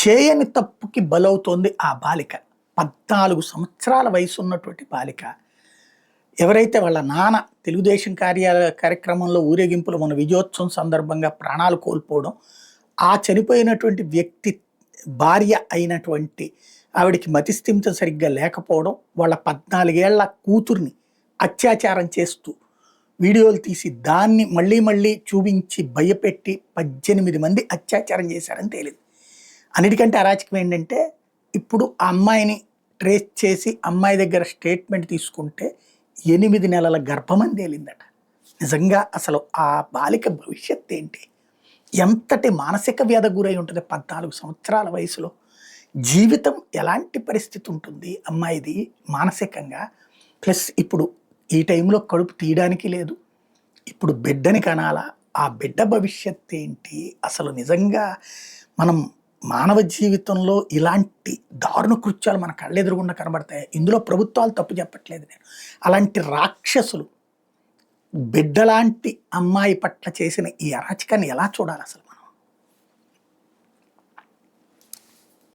చేయని తప్పుకి బలవుతోంది ఆ బాలిక. 14 సంవత్సరాల వయసు ఉన్నటువంటి బాలిక. ఎవరైతే వాళ్ళ నాన్న తెలుగుదేశం కార్యక్రమంలో ఊరేగింపులు మన విజయోత్సవం సందర్భంగా ప్రాణాలు కోల్పోవడం, ఆ చనిపోయినటువంటి వ్యక్తి భార్య అయినటువంటి ఆవిడకి మతిస్థిమితం సరిగ్గా లేకపోవడం, వాళ్ళ 14 ఏళ్ల కూతుర్ని అత్యాచారం చేస్తూ వీడియోలు తీసి దాన్ని మళ్ళీ మళ్ళీ చూపించి భయపెట్టి 18 మంది అత్యాచారం చేశారని తేలింది. అన్నిటికంటే అరాచకం ఏంటంటే, ఇప్పుడు ఆ అమ్మాయిని ట్రేస్ చేసి అమ్మాయి దగ్గర స్టేట్మెంట్ తీసుకుంటే 8 నెలల గర్భమని తేలిందట. నిజంగా అసలు ఆ బాలిక భవిష్యత్ ఏంటి? ఎంతటి మానసిక వ్యాధి గురై ఉంటుంది 14 సంవత్సరాల వయసులో? జీవితం ఎలాంటి పరిస్థితి ఉంటుంది అమ్మాయిది మానసికంగా? ప్లస్ ఇప్పుడు ఈ టైంలో కడుపు తీయడానికి లేదు. ఇప్పుడు బిడ్డని కనాలా? ఆ బిడ్డ భవిష్యత్ ఏంటి? అసలు నిజంగా మనం మానవ జీవితంలో ఇలాంటి దారుణ కృత్యాలు మన కళ్ళెదురుగుండా కనబడతాయి. ఇందులో ప్రభుత్వాలు తప్పు చెప్పట్లేదు నేను. అలాంటి రాక్షసులు బిడ్డలాంటి అమ్మాయి పట్ల చేసిన ఈ అరాచకాన్ని ఎలా చూడాలి అసలు?